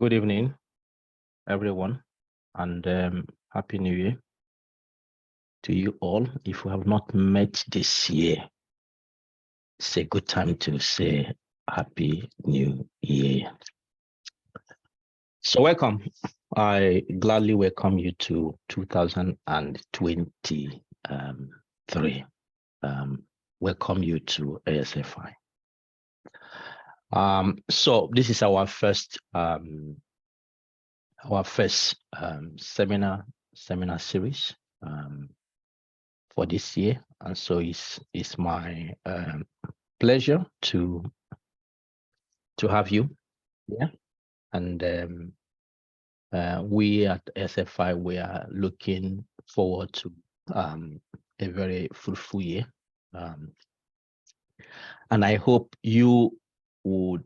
Good evening, everyone, and Happy New Year to you all. If we have not met this year, it's a good time to say Happy New Year. So welcome. I gladly welcome you to 2023. Welcome you to ASFI. So this is our first seminar series for this year, and so it's my pleasure to have you here. And we at SFI, we are looking forward to a very fruitful year, and I hope you would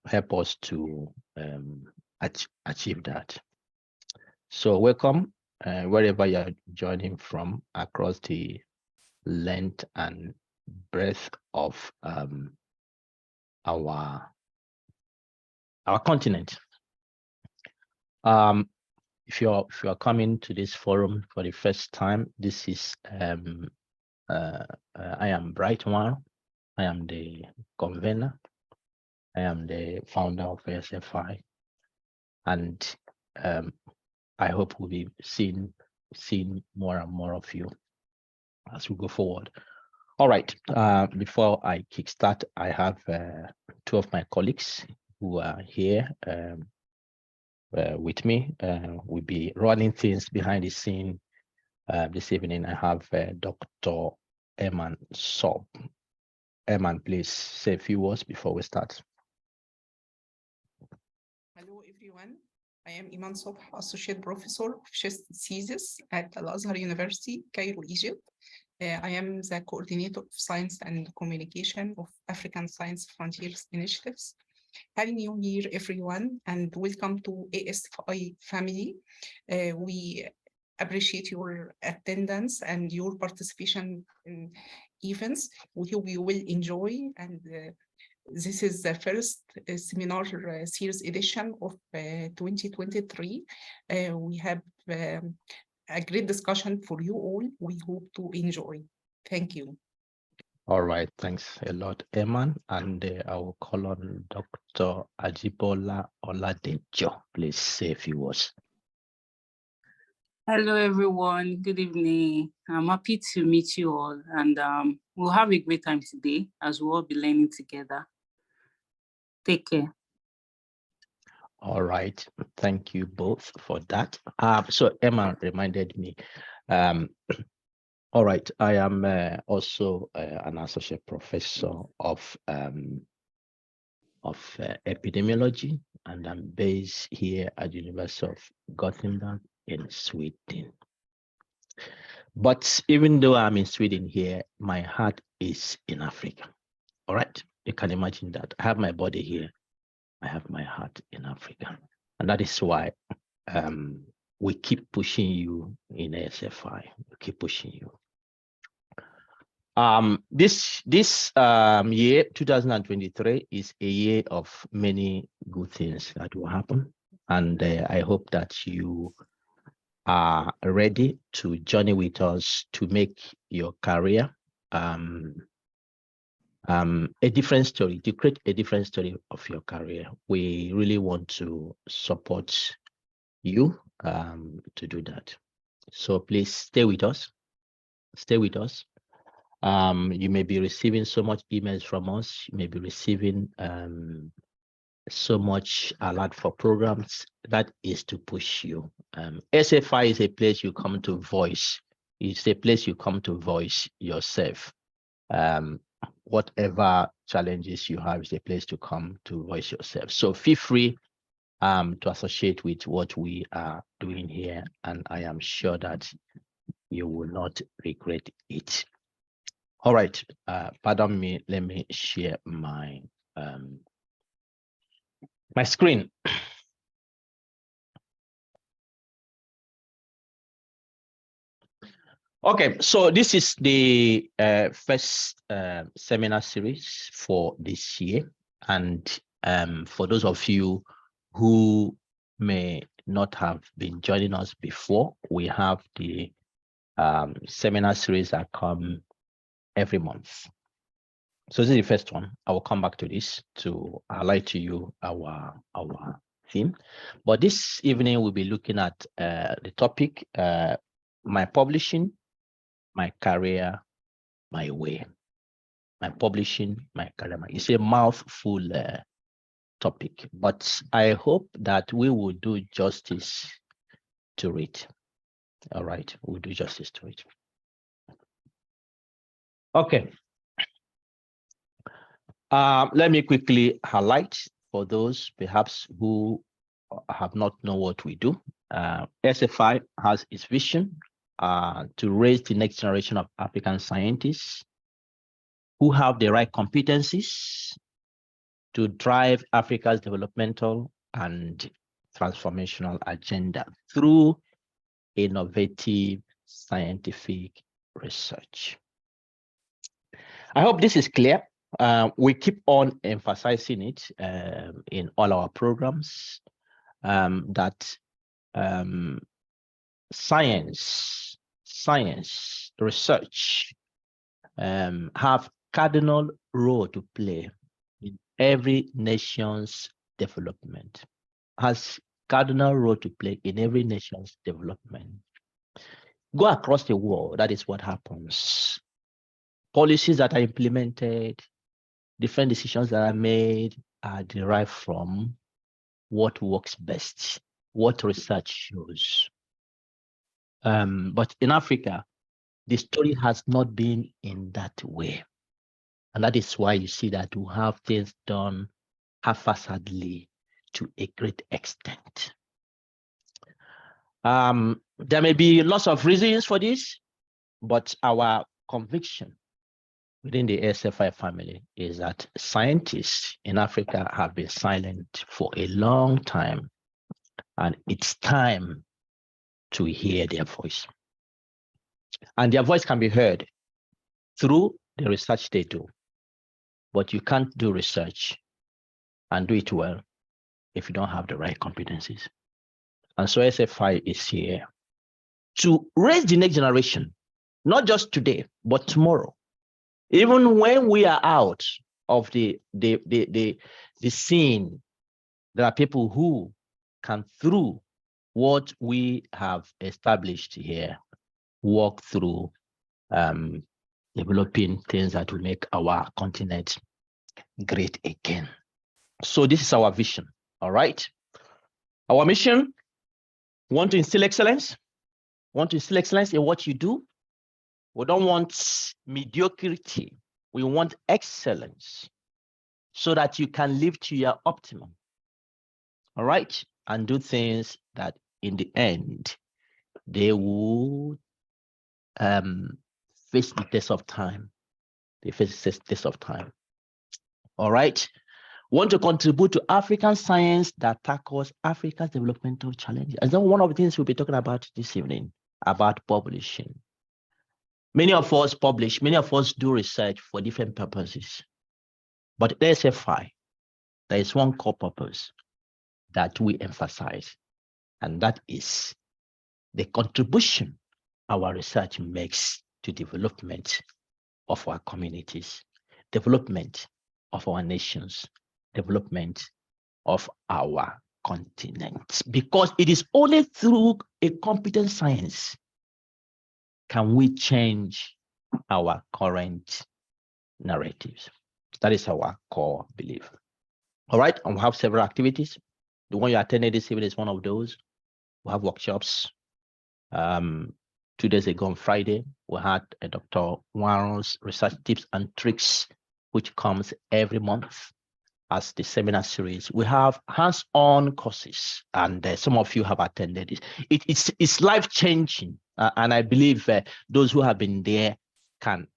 help us to achieve that. So welcome wherever you're joining from across the length and breadth of our continent. If you're coming to this forum for the first time, this is I am Brightwan. I am the convener. I am the founder of SFI, and I hope we'll be seeing more and more of you as we go forward. All right. Before I kickstart, I have two of my colleagues who are here with me. We'll be running things behind the scene this evening. I have Dr. Eman Sob. Eman, please say a few words before we start. Hello, everyone. I am Iman Sobh, Associate Professor of Chest Diseases at Al-Azhar University, Cairo, Egypt. I am the Coordinator of Science and Communication of African Science Frontiers Initiatives. Happy New Year, everyone, and welcome to ASFI family. We appreciate your attendance and your participation in events. We hope you will enjoy, and this is the first seminar series edition of 2023. We have a great discussion for you all. We hope to enjoy. Thank you. All right, thanks a lot, Eman. And I will call on Dr. Ajibola Oladejo. Please say a few words. Hello, everyone. Good evening. I'm happy to meet you all, and we'll have a great time today as we'll all be learning together. Take care. All right, thank you both for that. So Emma reminded me. All right, I am also an associate professor of epidemiology, and I'm based here at the University of Gothenburg in Sweden. But even though I'm in Sweden here, my heart is in Africa. All right, you can imagine that. I have my body here. I have my heart in Africa. And that is why we keep pushing you in ASFI. We keep pushing you. This year, 2023, is a year of many good things that will happen. And I hope that you are ready to journey with us to make your career a different story, to create a different story of your career. We really want to support you to do that. So please stay with us. Stay with us. You may be receiving so much emails from us. You may be receiving so much alert for programs. That is to push you. SFI is a place you come to voice. It's a place you come to voice yourself. Whatever challenges you have is a place to come to voice yourself. So feel free to associate with what we are doing here, and I am sure that you will not regret it. All right, pardon me, let me share my my screen. Okay, so this is the first seminar series for this year, and for those of you who may not have been joining us before, we have the seminar series that come every month. So this is the first one. I will come back to this to highlight to you our theme. But this evening we'll be looking at the topic, my publishing, my career, my way. My publishing, my career. It's a mouthful topic, but I hope that we will do justice to it. All right, we'll do justice to it. Okay. Let me quickly highlight for those perhaps who have not known what we do. SFI has its vision to raise the next generation of African scientists who have the right competencies to drive Africa's developmental and transformational agenda through innovative scientific research. I hope this is clear. We keep on emphasizing it in all our programs, that science, research have cardinal role to play in every nation's development, has cardinal role to play in every nation's development. Go across the world, that is what happens. Policies that are implemented, different decisions that are made are derived from what works best, what research shows. But in Africa, the story has not been in that way. And that is why you see that we have things done haphazardly to a great extent. There may be lots of reasons for this, but our conviction within the SFI family is that scientists in Africa have been silent for a long time, and it's time to hear their voice. And their voice can be heard through the research they do. But you can't do research and do it well if you don't have the right competencies. And so SFI is here to raise the next generation, not just today, but tomorrow. Even when we are out of the scene, there are people who can, through what we have established here, walk through developing things that will make our continent great again. So this is our vision, all right? Our mission, want to instill excellence, in what you do. We don't want mediocrity. We want excellence so that you can live to your optimum, all right? And do things that in the end, they will face the test of time. They face the test of time, all right? Want to contribute to African science that tackles Africa's developmental challenges. And then one of the things we'll be talking about this evening, about publishing. Many of us publish, many of us do research for different purposes. But at SFI, there is one core purpose that we emphasize, and that is the contribution our research makes to development of our communities, development of our nations, development of our continent. Because it is only through a competent science can we change our current narratives. That is our core belief. All right, and we have several activities. The one you attended this evening is one of those. We have workshops. 2 days ago on Friday, we had a Dr. Warren's research tips and tricks, which comes every month as the seminar series. We have hands-on courses, and some of you have attended it. It's life-changing, and I believe those who have been there can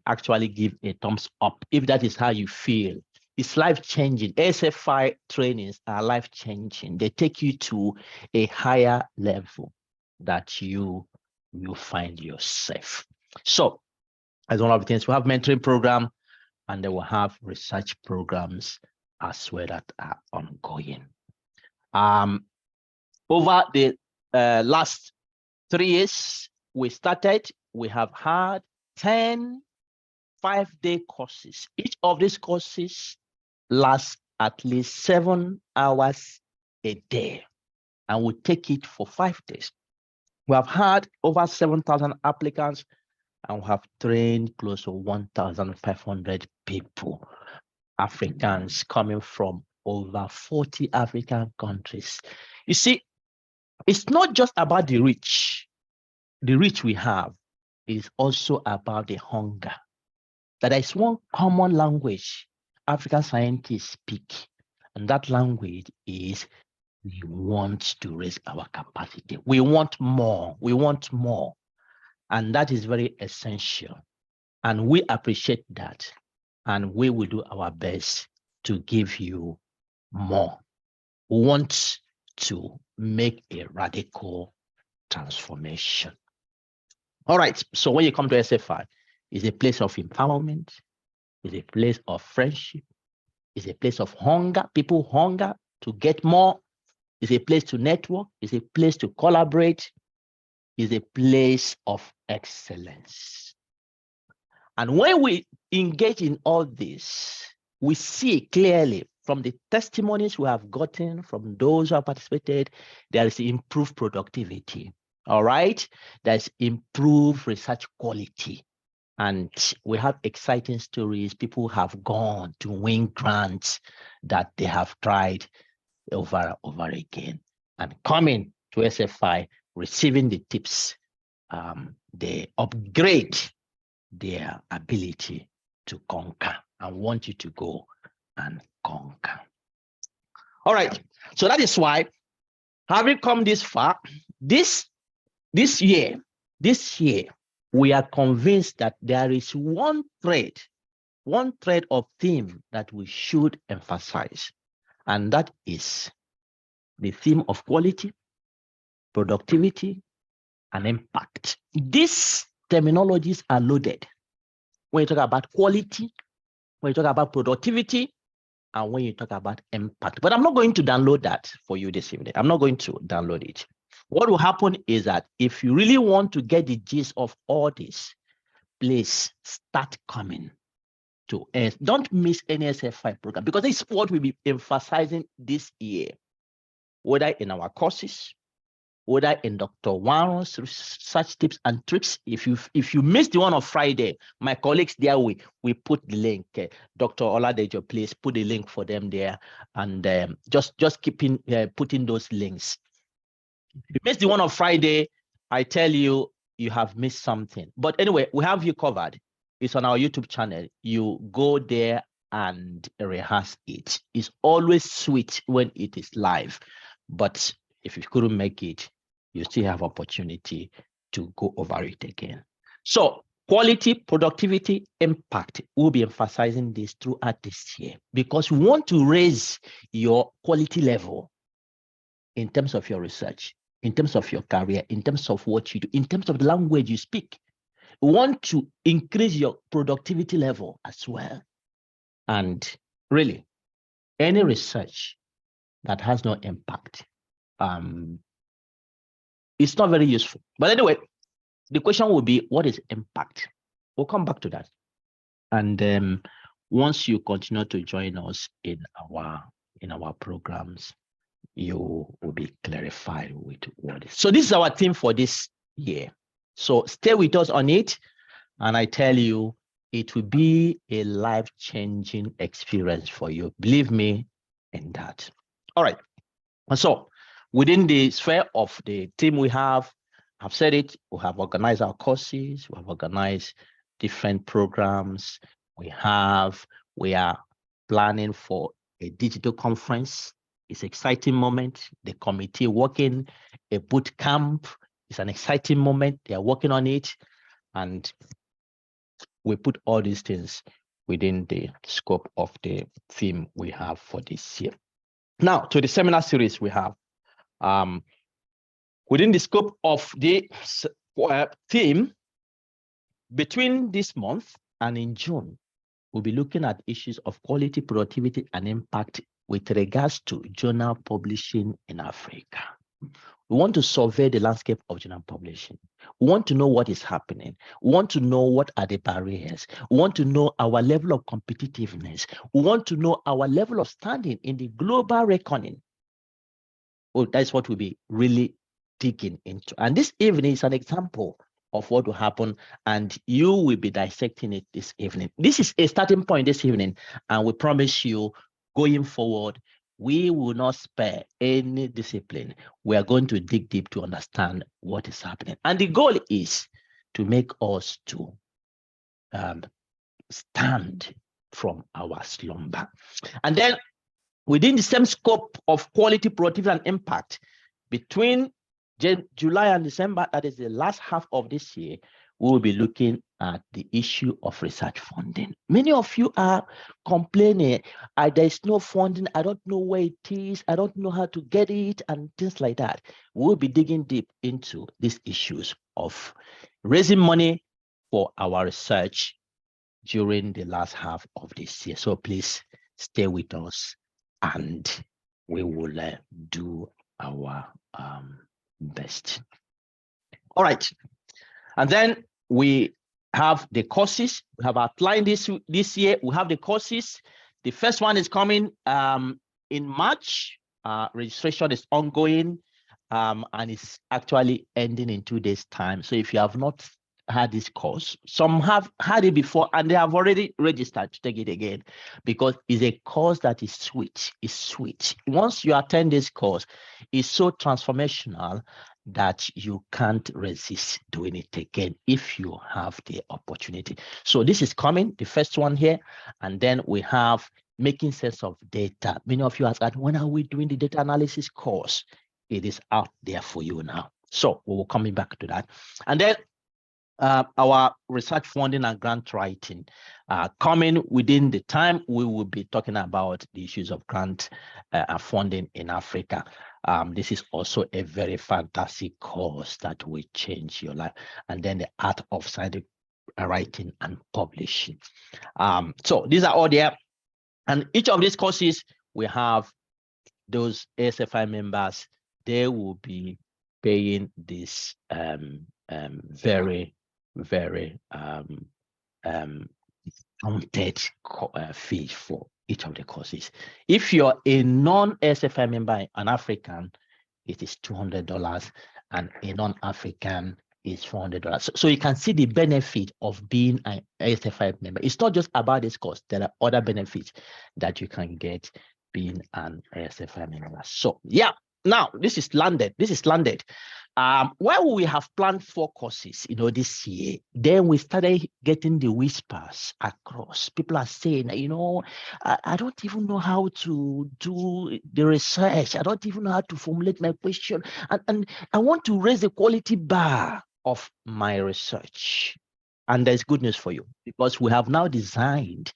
actually give a thumbs up if that is how you feel. It's life-changing. SFI trainings are life-changing. They take you to a higher level that you find yourself. So, as one of the things, we have mentoring program, and they will have research programs as well that are ongoing. Over the last 3 years, we have had 10 5-day courses. Each of these courses lasts at least 7 hours a day, and we take it for 5 days. We have had over 7,000 applicants, and we have trained close to 1,500 people, Africans coming from over 40 African countries. You see, it's not just about the reach. The reach we have is also about the hunger. That is one common language African scientists speak, and that language is we want to raise our capacity. We want more. We want more. And that is very essential. And we appreciate that. And we will do our best to give you more. We want to make a radical transformation. All right. So when you come to SFI, it's a place of empowerment. It's a place of friendship. It's a place of hunger. People hunger to get more. It's a place to network. It's a place to collaborate. It's a place of excellence. And when we engage in all this, we see clearly from the testimonies we have gotten from those who have participated, there is improved productivity. All right. There's improved research quality. And we have exciting stories. People have gone to win grants that they have tried over again, and coming to SFI, receiving the tips, they upgrade their ability to conquer. I want you to go and conquer. All right. So that is why, having come this far, this year, we are convinced that there is one thread of theme that we should emphasize, and that is the theme of quality, productivity, and impact. These terminologies are loaded when you talk about quality, when you talk about productivity, and when you talk about impact. But I'm not going to download that for you this evening. I'm not going to download it. What will happen is that if you really want to get the gist of all this, please start coming to us. Don't miss any SFI program, because this is what we'll be emphasizing this year, whether in our courses, whether in Dr. Warren's research tips and tricks. If you missed the one on Friday, my colleagues there, we put the link. Dr. Oladejo, please put the link for them there, and just keeping putting those links. If you missed the one on Friday, I tell you, you have missed something. But anyway, we have you covered. It's on our YouTube channel. You go there and rehearse it. It's always sweet when it is live. But if you couldn't make it, you still have opportunity to go over it again. So quality, productivity, impact, we'll be emphasizing this throughout this year, because we want to raise your quality level in terms of your research, in terms of your career, in terms of what you do, in terms of the language you speak. We want to increase your productivity level as well. And really, any research that has no impact, it's not very useful. But anyway, the question will be, what is impact? We'll come back to that. And once you continue to join us in our programs, you will be clarified with what is. So this is our theme for this year. So stay with us on it, and I tell you, it will be a life-changing experience for you. Believe me in that. All right. And so within the sphere of the team we have, I've said it, we have organized our courses, we have organized different programs. We are planning for a digital conference. It's an exciting moment. The committee working a boot camp. It's an exciting moment. They are working on it. And we put all these things within the scope of the theme we have for this year. Now, to the seminar series we have. Within the scope of the theme, between this month and in June, we'll be looking at issues of quality, productivity, and impact with regards to journal publishing in Africa. We want to survey the landscape of journal publishing. We want to know what is happening. We want to know what are the barriers. We want to know our level of competitiveness. We want to know our level of standing in the global reckoning. Well, that's what we'll be really digging into. And this evening is an example of what will happen, and you will be dissecting it this evening. This is a starting point this evening, and we promise you, going forward, we will not spare any discipline. We are going to dig deep to understand what is happening. And the goal is to make us to stand from our slumber. And then within the same scope of quality, productivity, and impact, between July and December, that is the last half of this year, we will be looking at the issue of research funding. Many of you are complaining, there is no funding, I don't know where it is, I don't know how to get it, and things like that. We'll be digging deep into these issues of raising money for our research during the last half of this year. So please stay with us, and we will do our best. All right. And then we have the courses. We have outlined this year. We have the courses. The first one is coming in March. Registration is ongoing, and it's actually ending in 2 days' time. So if you have not had this course, some have had it before and they have already registered to take it again, because it's a course that is sweet. It's sweet. Once you attend this course, it's so transformational that you can't resist doing it again if you have the opportunity. So this is coming, the first one here. And then we have making sense of data. Many of you ask, when are we doing the data analysis course? It is out there for you now. So we will come back to that. And then our research funding and grant writing coming within the time. We will be talking about the issues of grant funding in Africa. This is also a very fantastic course that will change your life. And then the art of scientific writing and publishing. So these are all there. And each of these courses, we have those ASFI members. They will be paying this very discounted fee for each of the courses. If you're a non-SFI member, an African, it is $200, and a non-African is $400. So you can see the benefit of being an SFI member. It's not just about this course. There are other benefits that you can get being an SFI member. So yeah, now this is landed. While we have planned 4 courses, this year, then we started getting the whispers across. People are saying, I don't even know how to do the research. I don't even know how to formulate my question. And I want to raise the quality bar of my research. And there's good news for you, because we have now designed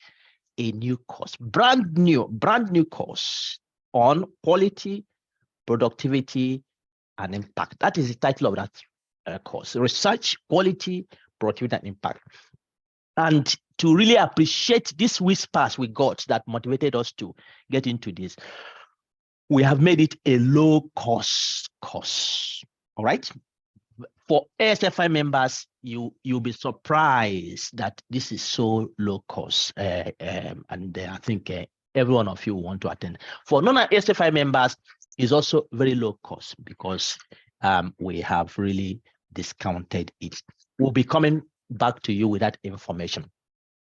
a new course, brand new course on quality, productivity, and impact. That is the title of that course: research, quality, productivity, and impact. And to really appreciate these whispers we got that motivated us to get into this, we have made it a low-cost course. All right. For ASFI members, you'll be surprised that this is so low cost, and I think every one of you want to attend. For non-ASFI members, is also very low cost, because we have really discounted it. We'll be coming back to you with that information.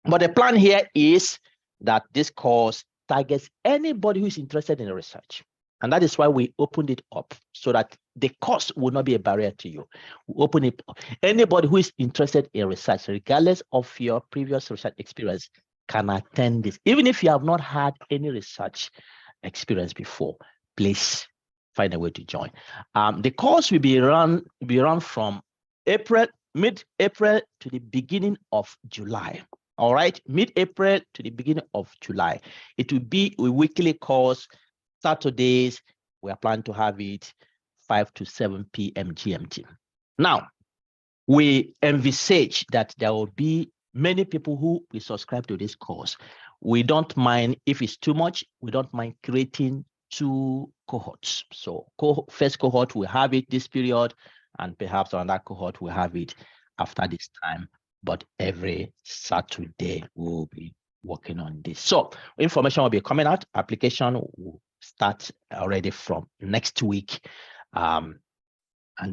But the plan here is that this course targets anybody who is interested in research. And that is why we opened it up, so that the cost will not be a barrier to you. We open it up. Anybody who is interested in research, regardless of your previous research experience, can attend this. Even if you have not had any research experience before, please find a way to join. The course will be run from mid-April to the beginning of July. All right, mid-April to the beginning of July. It will be a weekly course. Saturdays, we are planning to have it 5 to 7 p.m. GMT. Now, we envisage that there will be many people who will subscribe to this course, we don't mind if it's too much. We don't mind creating 2 cohorts. So first cohort will have it this period, and perhaps another cohort will have it after this time. But every Saturday we'll be working on this. So information will be coming out. Application will start already from next week, and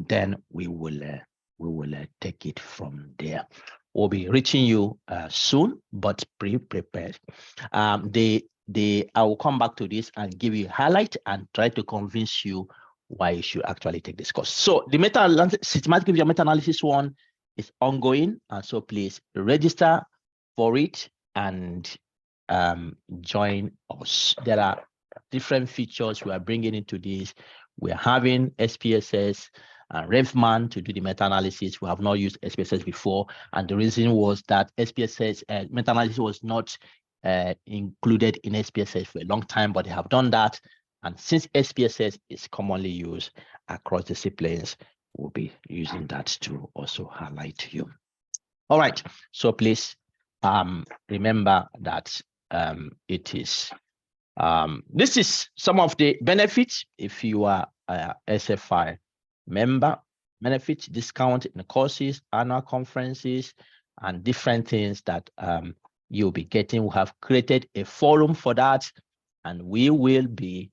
then we will take it from there. We'll be reaching you soon, but pre-prepared. I will come back to this and give you a highlight and try to convince you why you should actually take this course. So the systematic vision meta-analysis one is ongoing, and so please register for it and join us. There are different features we are bringing into this. We are having SPSS and RevMan to do the meta-analysis. We have not used SPSS before, and the reason was that SPSS meta-analysis was not included in SPSS for a long time, but they have done that. And since SPSS is commonly used across disciplines, we'll be using that to also highlight to you. All right, so please remember that it is this is some of the benefits if you are a SFI member. Benefits, discount in the courses, annual conferences, and different things that you'll be getting. We have created a forum for that, and we will be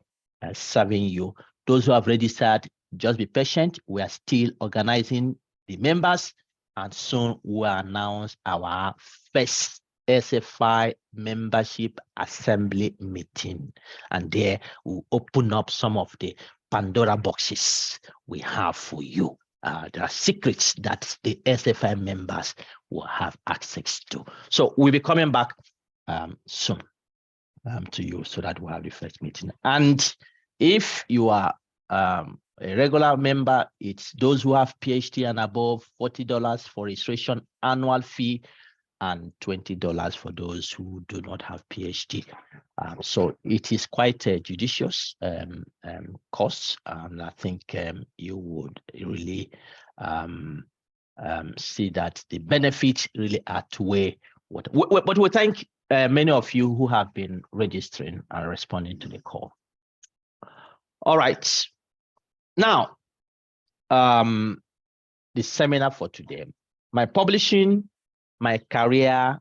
serving you. Those who have registered, just be patient. We are still organizing the members, and soon we'll announce our first SFI membership assembly meeting, and there we'll open up some of the Pandora boxes we have for you. There are secrets that the SFI members will have access to. So we'll be coming back soon to you so that we'll have the first meeting. And if you are a regular member, it's those who have PhD and above, $40 for registration annual fee, and $20 for those who do not have PhD. So it is quite a judicious cost, and I think you would really see that the benefits really outweigh what. But we thank many of you who have been registering and responding to the call. All right, now the seminar for today, my publishing, my career,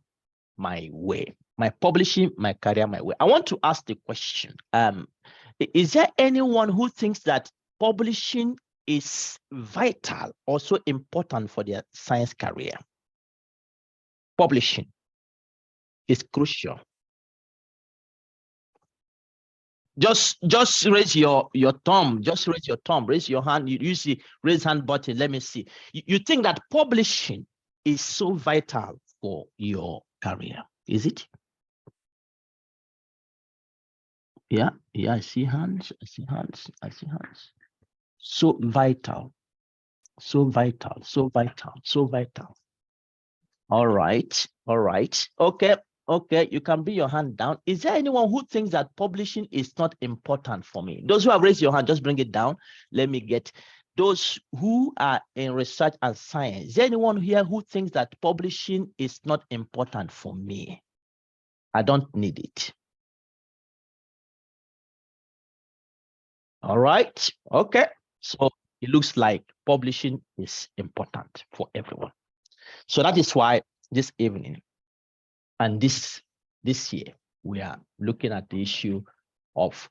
my way. My publishing, my career, my way. I want to ask the question, is there anyone who thinks that publishing is vital, also important for their science career? Publishing is crucial. Just raise your thumb. Just raise your thumb. Raise your hand. You see raise hand button. Let me see. You think that publishing is so vital for your career? Is it? Yeah, I see hands. I see hands. I see hands. So vital. So vital. So vital. So vital. All right. All right. Okay. Okay, you can bring your hand down. Is there anyone who thinks that publishing is not important for me? Those who have raised your hand, just bring it down. Let me get those who are in research and science. Is there anyone here who thinks that publishing is not important for me? I don't need it. All right. Okay. So it looks like publishing is important for everyone. So that is why this evening and this year, we are looking at the issue of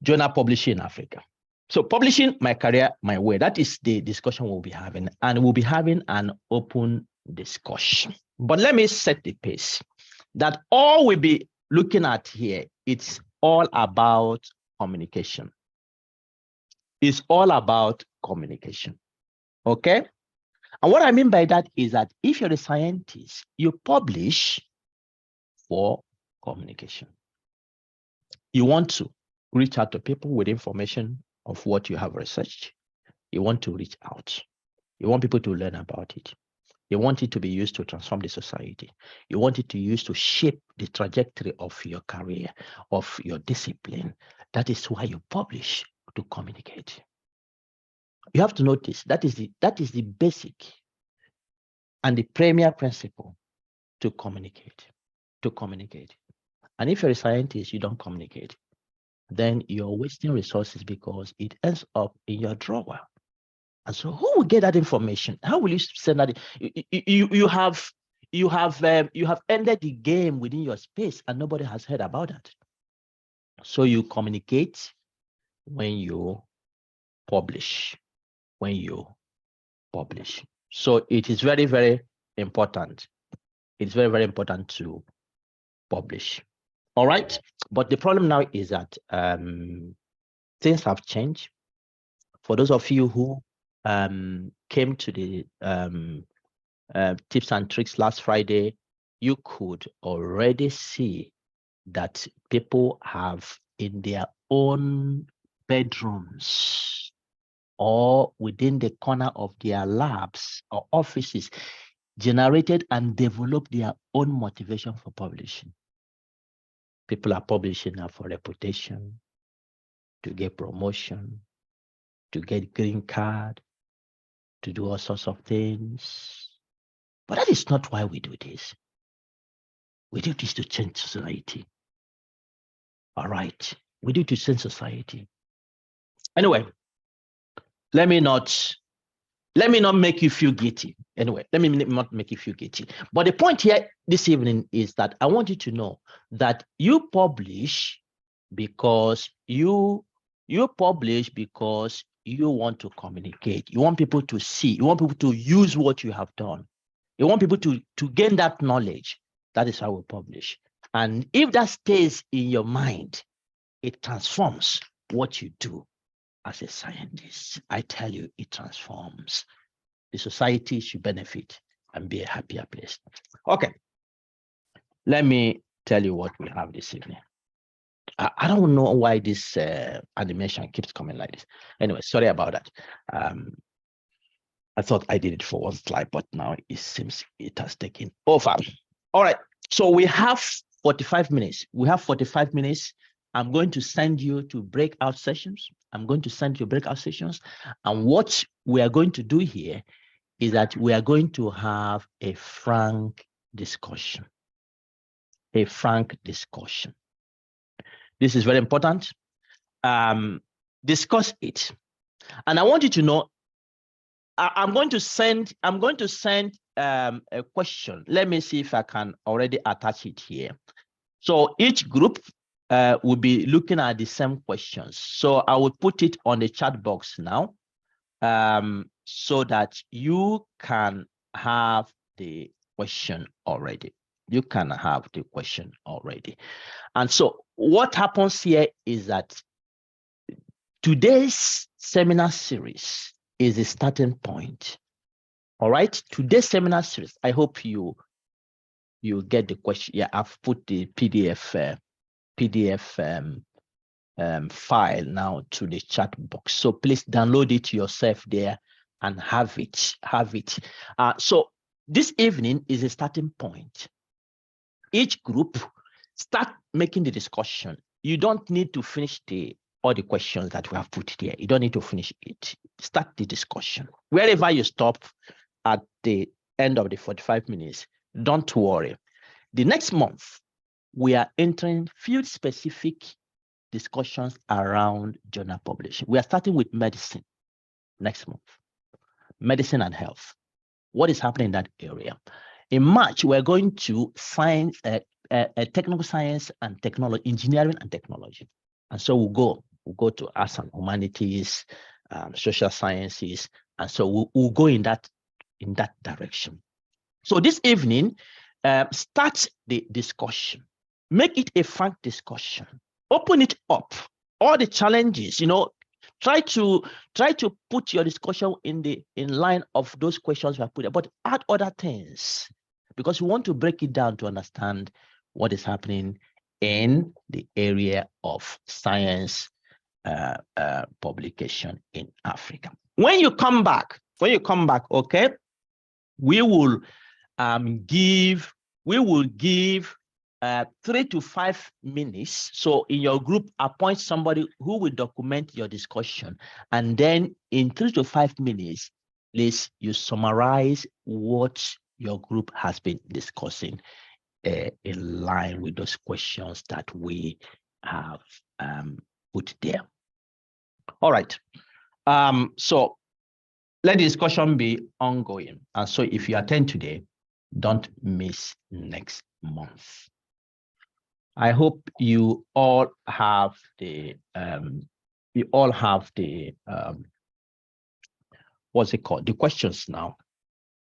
journal publishing in Africa. So publishing, my career, my way, that is the discussion we'll be having, and we'll be having an open discussion. But let me set the pace that all we'll be looking at here, it's all about communication. It's all about communication, okay? And what I mean by that is that if you're a scientist, you publish for communication. You want to reach out to people with information of what you have researched. You want to reach out. You want people to learn about it. You want it to be used to transform the society. You want it to use to shape the trajectory of your career, of your discipline. That is why you publish, to communicate. You have to notice that is the basic and the premier principle to communicate. And if you're a scientist, you don't communicate, then you're wasting resources because it ends up in your drawer. And so who will get that information? How will you send that? You have ended the game within your space and nobody has heard about that. So you communicate when you publish, So it is very, very important. It's very, very important to publish. All right. But the problem now is that things have changed. For those of you who came to the tips and tricks last Friday, you could already see that people have in their own bedrooms or within the corner of their labs or offices generated and developed their own motivation for publishing. People are publishing now for reputation, to get promotion, to get green card, to do all sorts of things. But that is not why we do this. We do this to change society. All right. We do to change society. Anyway, let me not make you feel guilty. Anyway, let me not make you feel guilty. But the point here this evening is that I want you to know that you publish because you want to communicate. You want people to see. You want people to use what you have done. You want people to gain that knowledge. That is how we publish. And if that stays in your mind, it transforms what you do as a scientist. I tell you, it transforms. The society should benefit and be a happier place. Okay. Let me tell you what we have this evening. I don't know why this animation keeps coming like this. Anyway, sorry about that. I thought I did it for one slide, but now it seems it has taken over. All right. So we have 45 minutes. I'm going to send you to breakout sessions. And what we are going to do here is that we are going to have a frank discussion. This is very important. Discuss it. And I want you to know, I'm going to send a question. Let me see if I can already attach it here. So each group will be looking at the same questions. So I will put it on the chat box now, so that you can have the question already. And so what happens here is that today's seminar series is a starting point. All right, today's seminar series, I hope you get the question. Yeah, I've put the PDF file now to the chat box. So please download it yourself there and have it. So this evening is a starting point. Each group start making the discussion. You don't need to finish all the questions that we have put there. You don't need to finish it. Start the discussion. Wherever you stop at the end of the 45 minutes, don't worry. The next month, we are entering field-specific discussions around journal publishing. We are starting with medicine next month. Medicine and health. What is happening in that area? In March, we're going to science, technical science and technology, engineering and technology. And so we'll go to arts and humanities, social sciences, and so we'll go in that direction. So this evening, start the discussion. Make it a frank discussion. Open it up. All the challenges, try to put your discussion in line of those questions we have put there, but add other things, because we want to break it down to understand what is happening in the area of science publication in Africa. When you come back, okay, we will give 3 to 5 minutes. So in your group, appoint somebody who will document your discussion. And then in 3 to 5 minutes, please, you summarize what your group has been discussing in line with those questions that we have put there. All right. So let the discussion be ongoing. And so if you attend today, don't miss next month. I hope you all have the what's it called? The questions now.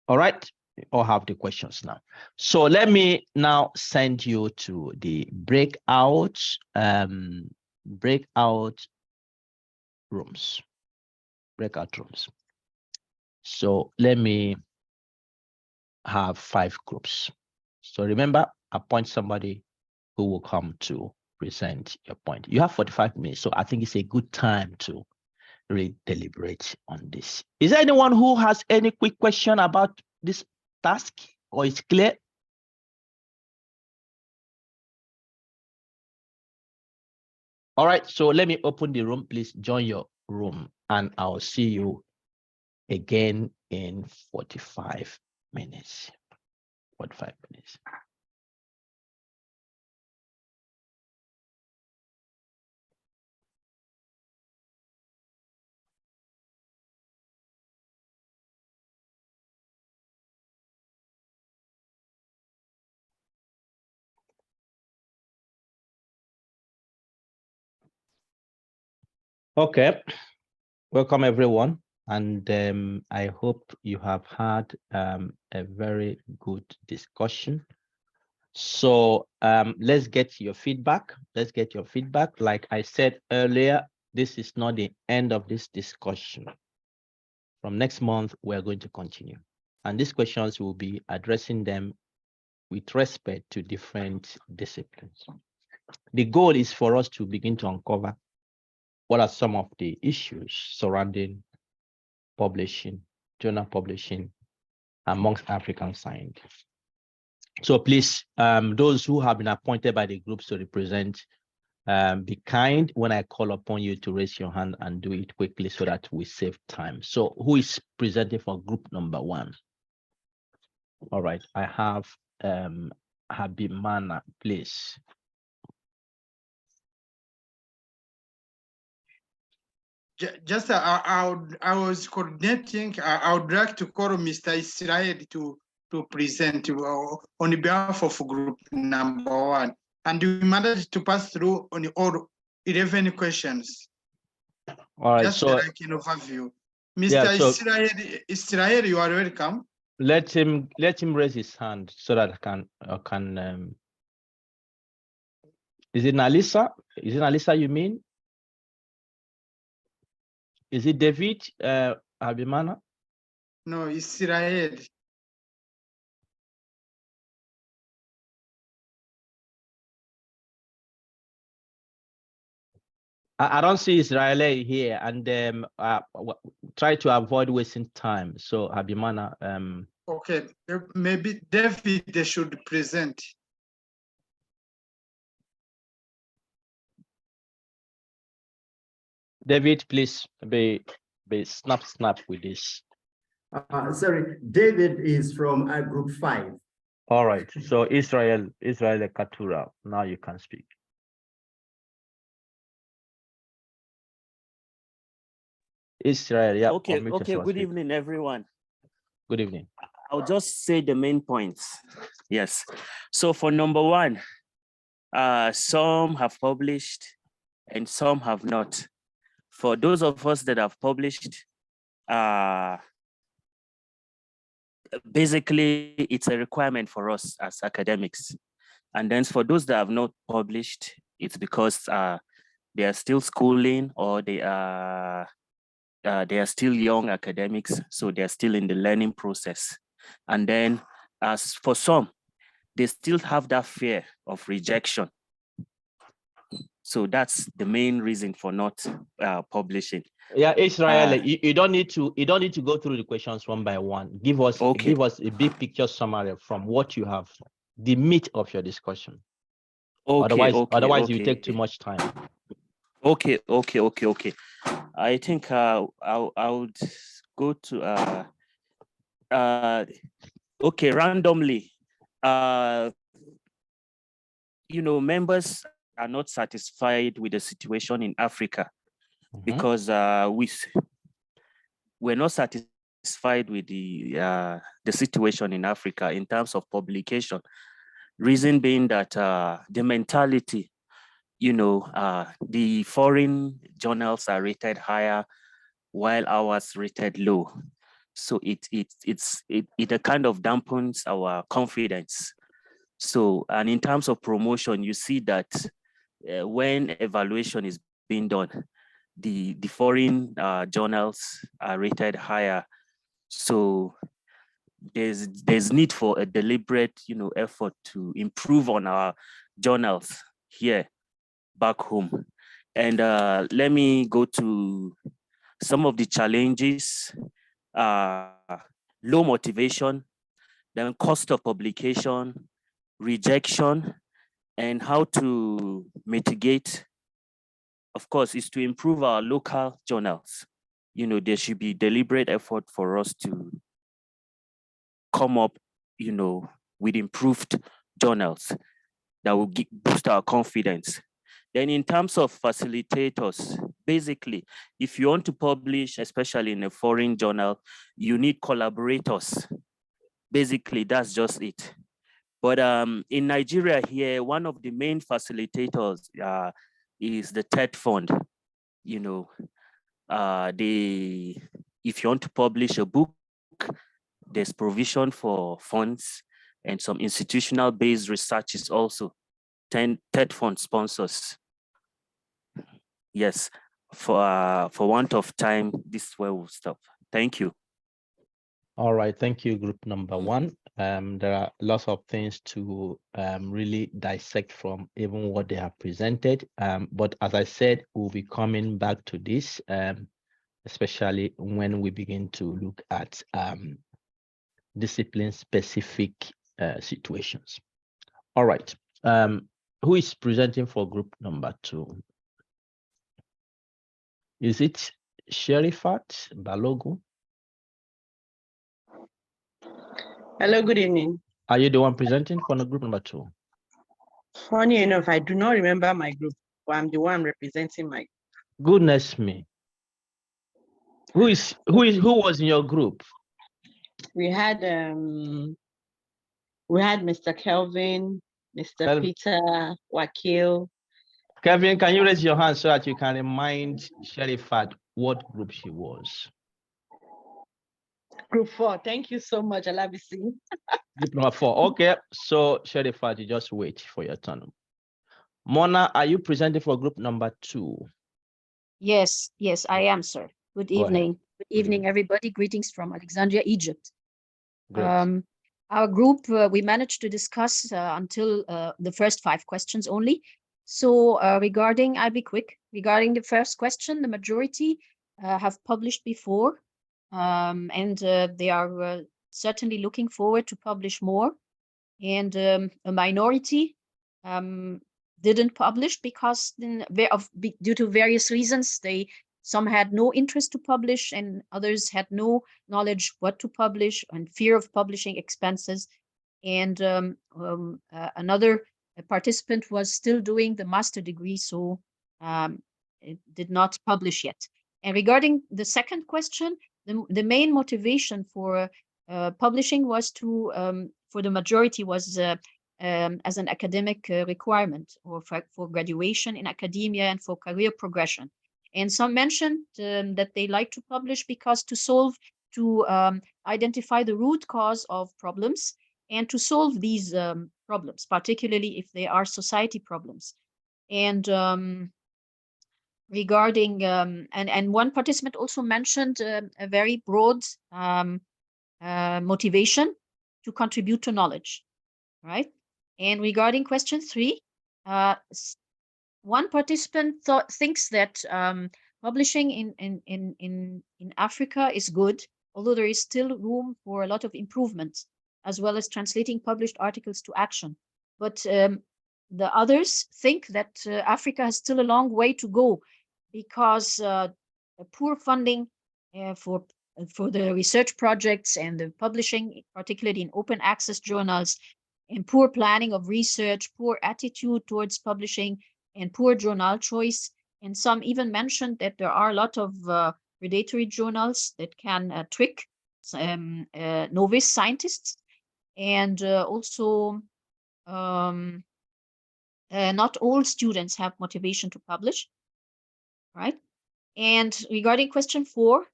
All right. You all have the questions now. So let me now send you to the breakout rooms. So let me have 5 groups. So remember, appoint somebody who will come to present your point. You have 45 minutes, so I think it's a good time to really deliberate on this. Is there anyone who has any quick question about this task, or it's clear? All right, so let me open the room. Please join your room, and I'll see you again in 45 minutes. 45 minutes. Okay, welcome everyone, and I hope you have had a very good discussion. So let's get your feedback. Let's get your feedback. Like I said earlier, this is not the end of this discussion. From next month, we're going to continue. And these questions will be addressing them with respect to different disciplines. The goal is for us to begin to uncover what are some of the issues surrounding publishing, journal publishing amongst African scientists. So please, those who have been appointed by the groups to represent, be kind when I call upon you to raise your hand and do it quickly so that we save time. So who is presenting for group number 1? All right, I have Habimana, please. Just I was coordinating. I would like to call Mr. Israel to present on behalf of group number 1, and we managed to pass through on all 11 questions. All right, just so like an overview. Mr. Israel, you are welcome. Let him raise his hand so that I can. Is it Nalisa? Is it Nalisa you mean? Is it David Abimana? No, Israel. I don't see Israeli here, and try to avoid wasting time. So Abimana. Okay, maybe David they should present. David, please be snap with this. Sorry, David is from group 5. All right, so Israel Katura, now you can speak. Israel, yeah. Okay, good evening, everyone. Good evening. I'll just say the main points. Yes, so for number 1, some have published and some have not. For those of us that have published, basically it's a requirement for us as academics. And then for those that have not published, it's because they are still schooling, or they are still young academics, so they're still in the learning process. And then as for some, they still have that fear of rejection. So that's the main reason for not publishing. Yeah, Israel, you don't need to go through the questions one by one. Give us a big picture summary from what you have, the meat of your discussion. Otherwise you take too much time. Okay. I think I would go to Okay, randomly, members are not satisfied with the situation in Africa because we're not satisfied with the situation in Africa in terms of publication. Reason being that the mentality, the foreign journals are rated higher while ours rated low. So it kind of dampens our confidence. So, and in terms of promotion, you see that when evaluation is being done, the foreign journals are rated higher. So there's need for a deliberate, effort to improve on our journals here back home. And let me go to some of the challenges. Low motivation, then cost of publication, rejection, and how to mitigate, of course, is to improve our local journals. There should be deliberate effort for us to come up, with improved journals that will boost our confidence. Then in terms of facilitators, basically, if you want to publish, especially in a foreign journal, you need collaborators. Basically, that's just it. But in Nigeria here, one of the main facilitators is the TED Fund. If you want to publish a book, there's provision for funds, and some institutional-based research is also TED Fund sponsors. Yes, for want of time, this is where we'll stop. Thank you. All right, thank you, group number one. There are lots of things to really dissect from even what they have presented. But as I said, we'll be coming back to this, especially when we begin to look at discipline-specific situations. All right, who is presenting for group number two? Is it Sherifat Balogu? Hello, good evening. Are you the one presenting for the group number two? Funny enough, I do not remember my group, but I'm the one representing my. Goodness me. Who was in your group? We had Mr. Kelvin, Mr. Peter, Wakil. Kevin, can you raise your hand so that you can remind Sherifat what group she was? Group 4. Thank you so much, Alabisi. Group number 4. Okay, so Sherifat, you just wait for your turn. Mona, are you presenting for group number 2? Yes, I am, sir. Good evening. Good evening, everybody. Greetings from Alexandria, Egypt. Our group, we managed to discuss until the first 5 questions only. So I'll be quick. Regarding the first question, the majority have published before, and they are certainly looking forward to publish more. And a minority didn't publish because due to various reasons. Some had no interest to publish, and others had no knowledge what to publish and fear of publishing expenses. And another participant was still doing the master degree, so it did not publish yet. And regarding the second question, the main motivation for publishing was for the majority was as an academic requirement, or for graduation in academia and for career progression. And some mentioned that they like to publish because to identify the root cause of problems and to solve these problems, particularly if they are society problems. And regarding, and one participant also mentioned a very broad motivation to contribute to knowledge, right? And regarding question 3, one participant thinks that publishing in Africa is good, although there is still room for a lot of improvements, as well as translating published articles to action. But the others think that Africa has still a long way to go because poor funding for for the research projects and the publishing, particularly in open access journals, and poor planning of research, poor attitude towards publishing, and poor journal choice. And some even mentioned that there are a lot of predatory journals that can trick novice scientists. And also, not all students have motivation to publish, right? And regarding question 4,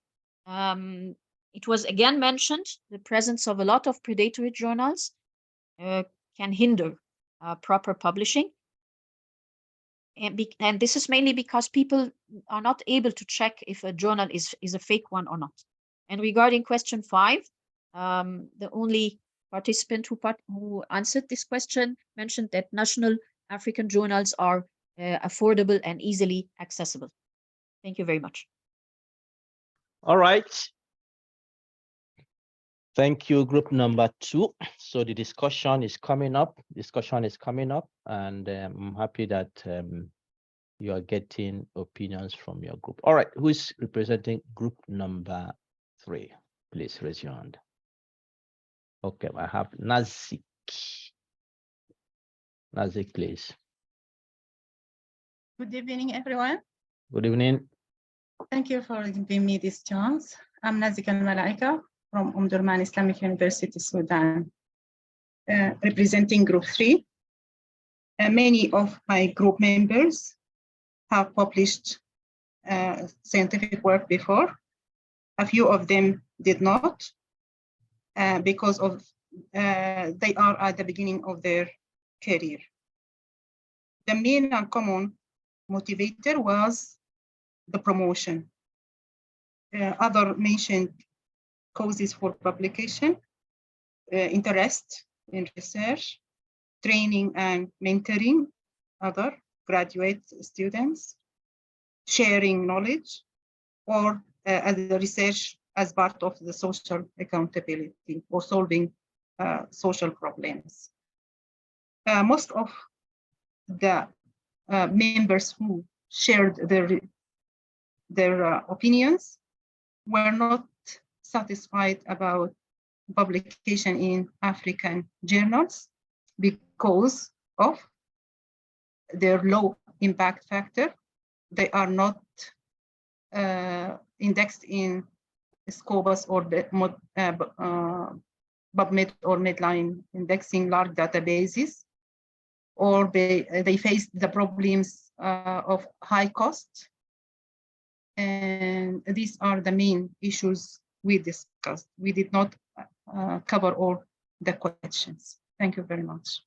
it was again mentioned, the presence of a lot of predatory journals can hinder proper publishing. And this is mainly because people are not able to check if a journal is a fake one or not. And regarding question 5, the only participant who answered this question mentioned that national African journals are affordable and easily accessible. Thank you very much. All right. Thank you, group number 2. So the discussion is coming up. And I'm happy that you are getting opinions from your group. All right, who is representing group number 3? Please raise your hand. Okay, I have Nazik. Nazik, please. Good evening, everyone. Good evening. Thank you for giving me this chance. I'm nazica Malaika from Omdurman Islamic University, Sudan, representing group 3. Many of my group members have published scientific work before. A few of them did not, because of they are at the beginning of their career. The main and common motivator was the promotion. Other mentioned causes for publication, interest in research, training and mentoring other graduate students, sharing knowledge, or as a research as part of the social accountability or solving social problems. Most of the members who shared their opinions were not satisfied about publication in African journals because of their low impact factor. They are not indexed in Scopus or PubMed or Medline indexing large databases, or they face the problems of high cost. And these are the main issues we discussed. We did not cover all the questions. Thank you very much.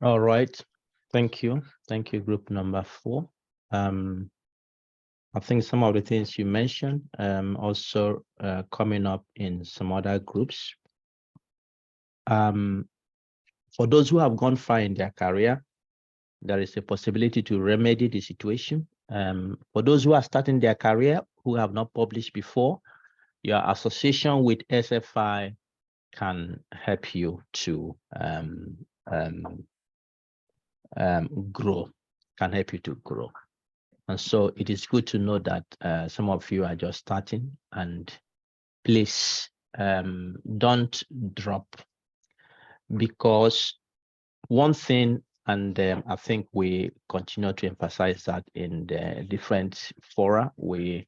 All right. Thank you. Thank you, group number 4. I think some of the things you mentioned also coming up in some other groups. For those who have gone far in their career, there is a possibility to remedy the situation. For those who are starting their career, who have not published before, your association with SFI can help you to grow, And so it is good to know that some of you are just starting, and please don't drop, because one thing, and I think we continue to emphasize that in the different fora, we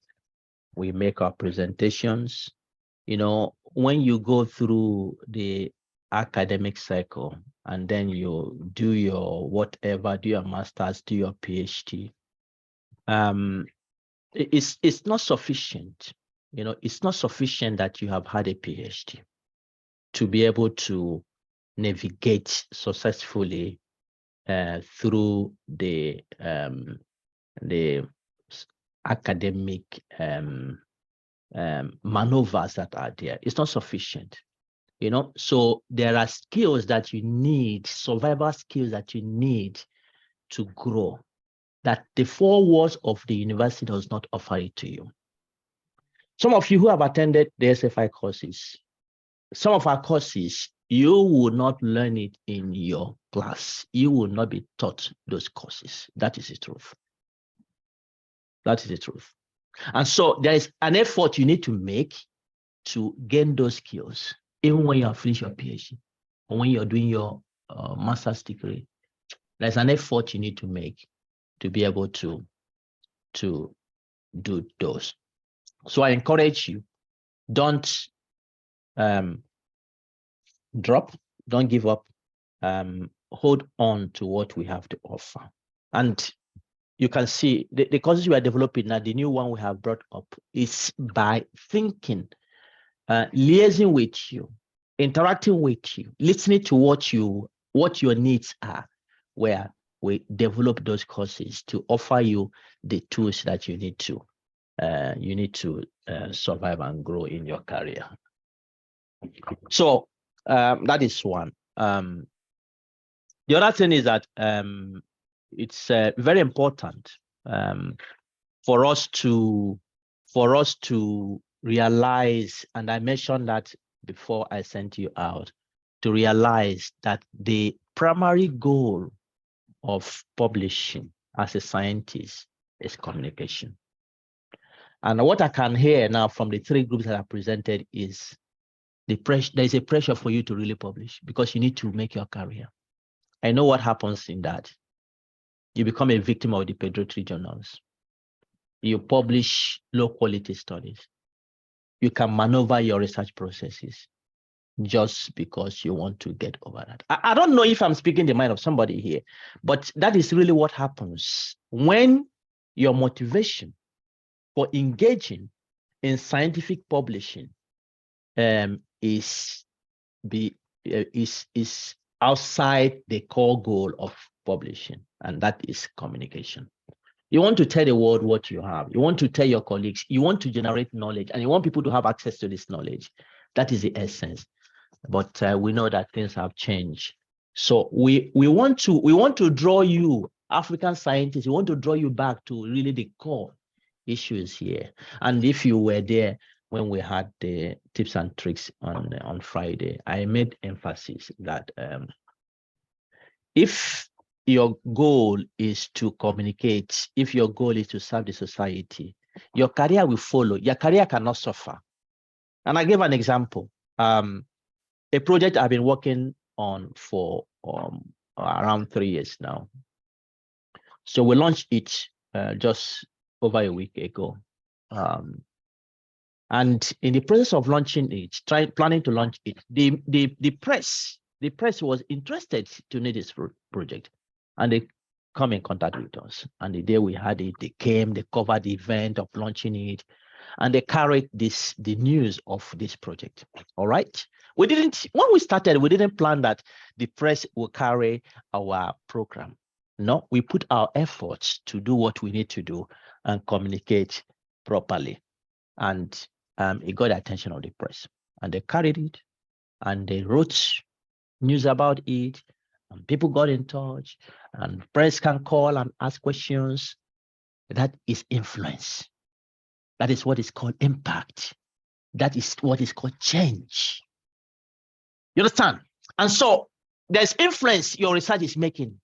make our presentations. You know, when you go through the academic cycle and then you do your whatever, do your master's, do your PhD, it's not sufficient. You know, it's not sufficient that you have had a PhD to be able to navigate successfully through the academic maneuvers that are there. It's not sufficient, you know. So there are skills that you need, survival skills that you need to grow, that the 4 walls of the university does not offer it to you. Some of you who have attended the SFI courses, some of our courses, you will not learn it in your class. You will not be taught those courses. That is the truth. That is the truth. And so there is an effort you need to make to gain those skills, even when you have finished your PhD or when you're doing your master's degree. There's an effort you need to make to be able to do those. So I encourage you, don't drop, don't give up, hold on to what we have to offer. And you can see the courses we are developing now, the new one we have brought up, is by thinking, liaising with you, interacting with you, listening to what your needs are, where we develop those courses to offer you the tools that you need to survive and grow in your career. So that is one. The other thing is that it's very important for us to realize, and I mentioned that before I sent you out, to realize that the primary goal of publishing as a scientist is communication. And what I can hear now from the three groups that I presented is there's a pressure for you to really publish because you need to make your career. I know what happens in that. You become a victim of the predatory journals. You publish low quality studies. You can maneuver your research processes just because you want to get over that. I don't know if I'm speaking the mind of somebody here, but that is really what happens when your motivation for engaging in scientific publishing is outside the core goal of publishing, and that is communication. You want to tell the world what you have. You want to tell your colleagues. You want to generate knowledge, and you want people to have access to this knowledge. That is the essence. But we know that things have changed. So we want to draw you, African scientists, we want to draw you back to really the core issues here. And if you were there when we had the tips and tricks on Friday, I made emphasis that if your goal is to communicate, if your goal is to serve the society, your career will follow. Your career cannot suffer. And I gave an example. A project I've been working on for around 3 years now. So we launched it just over a week ago. And in the process of launching it, planning to launch it, the press was interested to know this project, and they come in contact with us. And the day we had it, they came, they covered the event of launching it, and they carried the news of this project. All right. When we started, we didn't plan that the press will carry our program. No, we put our efforts to do what we need to do and communicate properly. And it got the attention of the press, and they carried it, and they wrote news about it, and people got in touch, and press can call and ask questions. That is influence. That is what is called impact. That is what is called change. You understand? And so there's influence your research is making.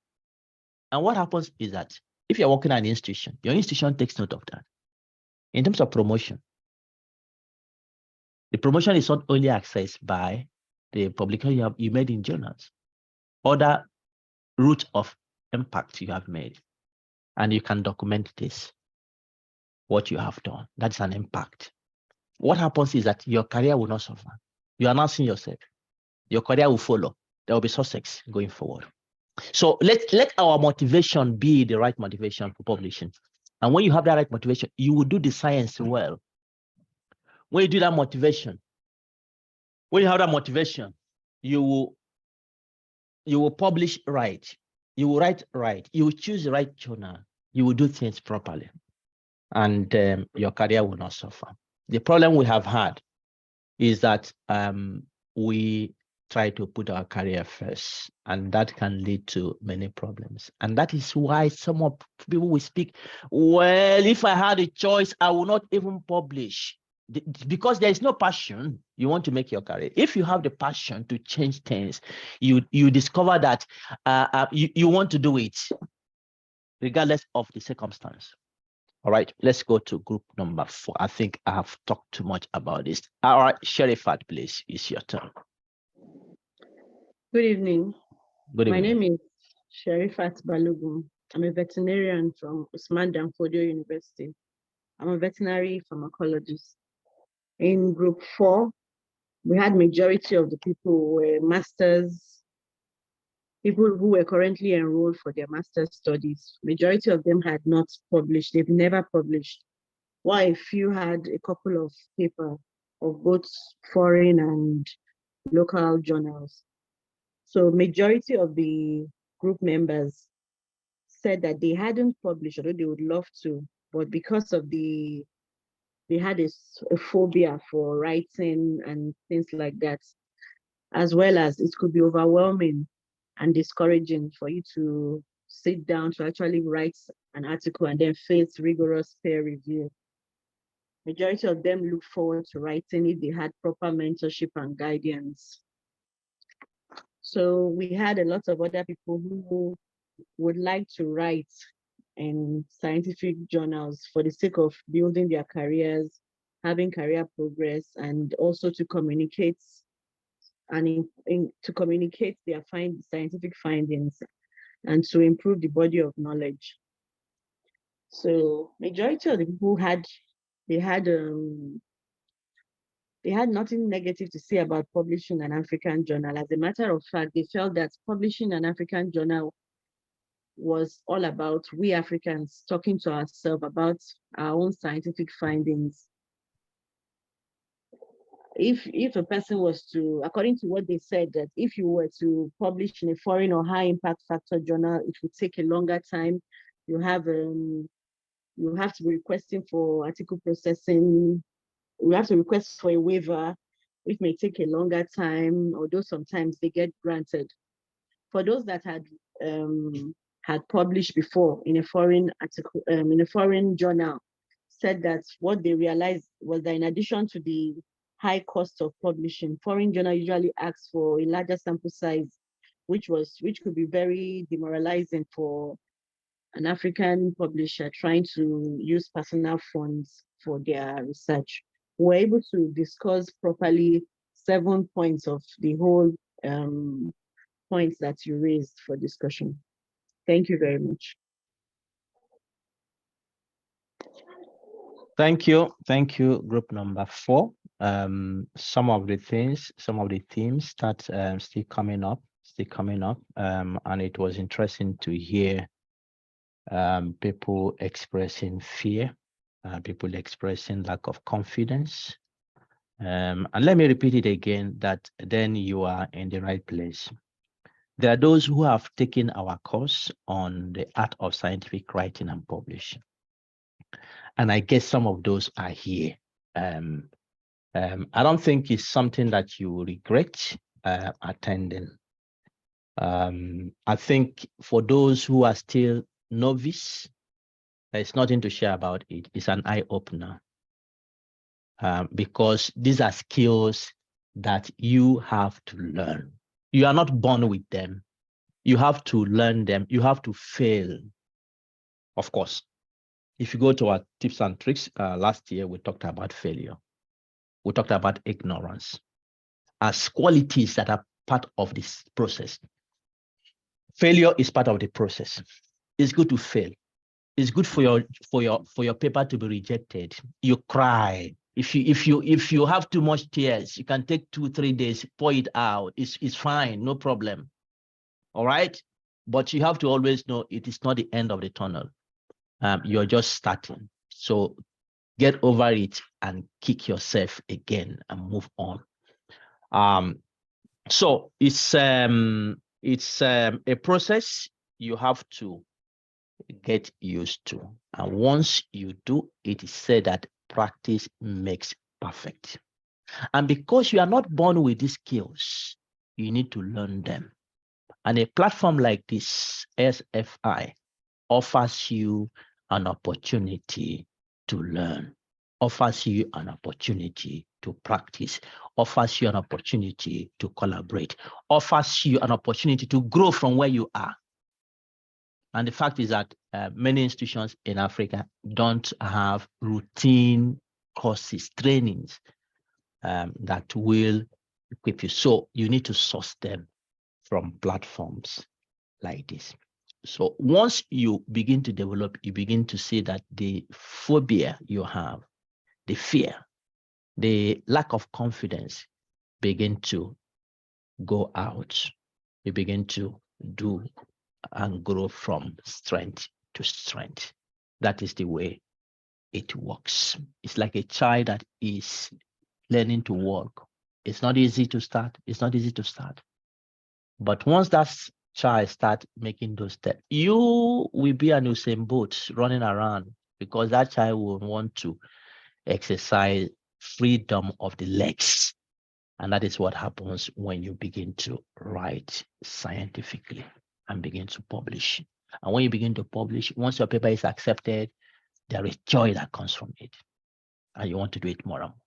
And what happens is that if you're working at an institution, your institution takes note of that. In terms of promotion, the promotion is not only accessed by the publication you made in journals, other route of impact you have made, and you can document this, what you have done. That's an impact. What happens is that your career will not suffer. You're announcing yourself. Your career will follow. There will be success going forward. So let our motivation be the right motivation for publishing. And when you have that right motivation, you will do the science well. When you do that motivation, when you have that motivation, you will publish right. You will write right. You will choose the right journal. You will do things properly, and your career will not suffer. The problem we have had is that we try to put our career first, and that can lead to many problems. And that is why some of people will speak, well, if I had a choice, I will not even publish. Because there is no passion, you want to make your career. If you have the passion to change things, you discover that you want to do it regardless of the circumstance. All right, let's go to group number 4. I think I have talked too much about this. All right, Sherifat, please, it's your turn. Good evening. Good My evening. name is Sherifat Balogun. I'm a veterinarian from Usman Danfodio University. I'm a veterinary pharmacologist. In group 4, we had majority of the people were masters, people who were currently enrolled for their master's studies. Majority of them had not published, they've never published. While a few had a couple of papers of both foreign and local journals. So majority of the group members said that they hadn't published, although they would love to, but because of they had a phobia for writing and things like that, as well as it could be overwhelming and discouraging for you to sit down to actually write an article and then face rigorous peer review. Majority of them look forward to writing if they had proper mentorship and guidance. So we had a lot of other people who would like to write in scientific journals for the sake of building their careers, having career progress, and also to communicate and to communicate their scientific findings and to improve the body of knowledge. So majority of the people they had nothing negative to say about publishing an African journal. As a matter of fact, they felt that publishing an African journal was all about we Africans talking to ourselves about our own scientific findings. If a person was to, according to what they said, that if you were to publish in a foreign or high impact factor journal, it would take a longer time. You have to be requesting for article processing. You have to request for a waiver, which may take a longer time, although sometimes they get granted. For those that had published before in a foreign article, in a foreign journal, said that what they realized was that in addition to the high cost of publishing, foreign journal usually asks for a larger sample size, which could be very demoralizing for an African publisher trying to use personal funds for their research. We're able to discuss properly 7 points of the whole points that you raised for discussion. Thank you very much. Thank you, group number 4. Some of the themes start still coming up, and it was interesting to hear people expressing fear, people expressing lack of confidence. And let me repeat it again, that then you are in the right place. There are those who have taken our course on the art of scientific writing and publishing. And I guess some of those are here. I don't think it's something that you regret attending. I think for those who are still novice, there's nothing to share about it. It's an eye-opener. Because these are skills that you have to learn. You are not born with them. You have to learn them. You have to fail. Of course, if you go to our tips and tricks, last year we talked about failure. We talked about ignorance as qualities that are part of this process. Failure is part of the process. It's good to fail. It's good for your paper to be rejected. You cry. If you have too much tears, you can take 2-3 days, pour it out. It's fine, no problem. All right, but you have to always know it is not the end of the tunnel. You're just starting. So get over it and kick yourself again and move on. So it's a process you have to get used to. And once you do, it is said that practice makes perfect. And because you are not born with these skills, you need to learn them. And a platform like this, SFI, offers you an opportunity to learn, offers you an opportunity to practice, offers you an opportunity to collaborate, offers you an opportunity to grow from where you are. And the fact is that many institutions in Africa don't have routine courses, trainings that will equip you. So you need to source them from platforms like this. So once you begin to develop, you begin to see that the phobia you have, the fear, the lack of confidence begin to go out. You begin to do and grow from strength to strength. That is the way it works. It's like a child that is learning to walk. It's not easy to start. It's not easy to start. But once that child starts making those steps, you will be an Usain Bolt running around, because that child will want to exercise freedom of the legs. And that is what happens when you begin to write scientifically and begin to publish. And when you begin to publish, once your paper is accepted, there is joy that comes from it. And you want to do it more and more.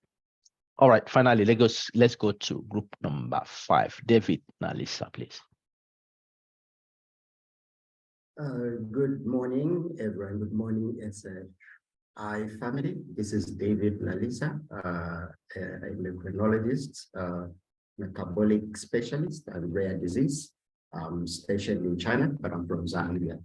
All right, finally, let's go to group number 5. David, Nalisa, please. Good morning, everyone. Good morning, SFI family. This is David Nalisa, an endocrinologist, metabolic specialist and rare disease, stationed in China, but I'm from Zambia.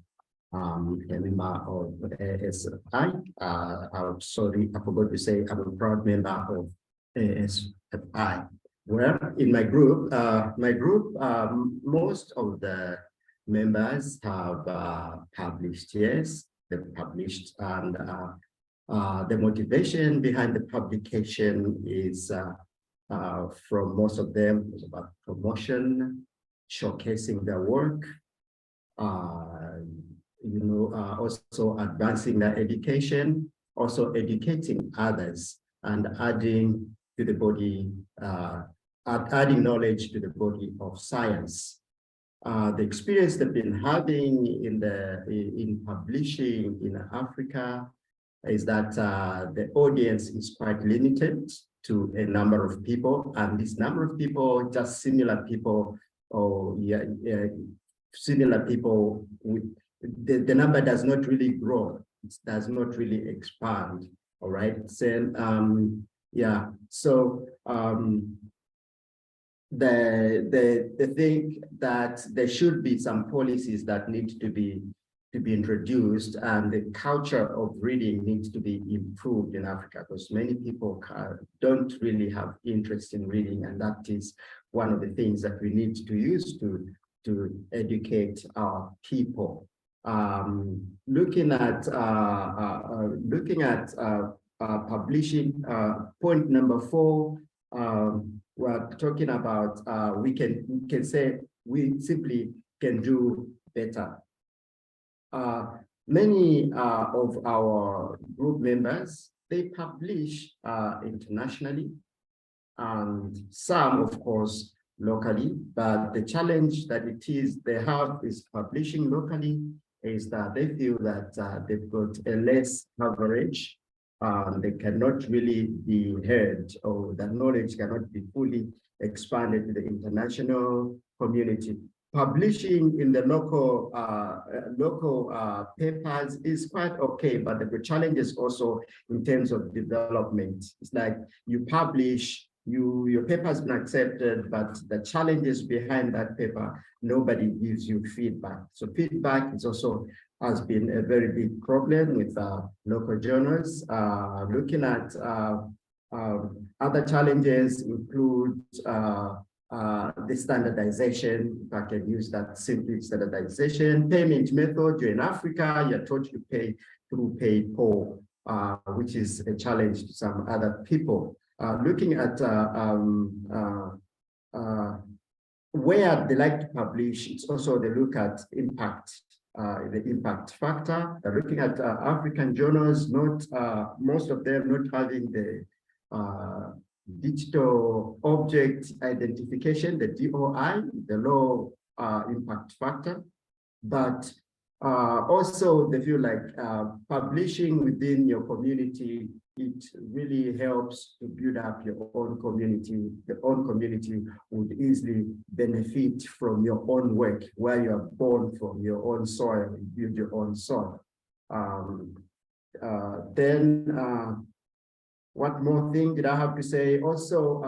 A member of ASFI. I'm sorry, I forgot to say I'm a proud member of ASFI. Well, in my group, most of the members have published, yes, they've published, and the motivation behind the publication is from most of them is about promotion, showcasing their work, also advancing their education, also educating others, and adding to the body, adding knowledge to the body of science. The experience they've been having in publishing in Africa is that the audience is quite limited to a number of people, and this number of people, just similar people, or similar people with the number does not really grow. It does not really expand. All right. So yeah. So they think that there should be some policies that need to be introduced, and the culture of reading needs to be improved in Africa, because many people don't really have interest in reading, and that is one of the things that we need to use to educate our people. Looking at publishing, point number 4, we're talking about we can say we simply can do better. Many of our group members, they publish internationally, and some, of course, locally, but the challenge that they have is publishing locally is that they feel that they've got a less coverage. They cannot really be heard, or the knowledge cannot be fully expanded to the international community. Publishing in the local papers is quite okay, but the challenge is also in terms of development. It's like you publish, your paper has been accepted, but the challenges behind that paper, nobody gives you feedback. So feedback is also has been a very big problem with local journals. Looking at other challenges include the standardization, if I can use that simply, standardization, payment method. You're in Africa, you're taught to pay through PayPal, which is a challenge to some other people. Looking at where they like to publish, it's also they look at impact, the impact factor. They're looking at African journals, not most of them not having the digital object identification, the DOI, the low impact factor, but also they feel like publishing within your community it really helps to build up your own community. Your own community would easily benefit from your own work, where you are born from your own soil, you build your own soil. What more thing did I have to say? Also,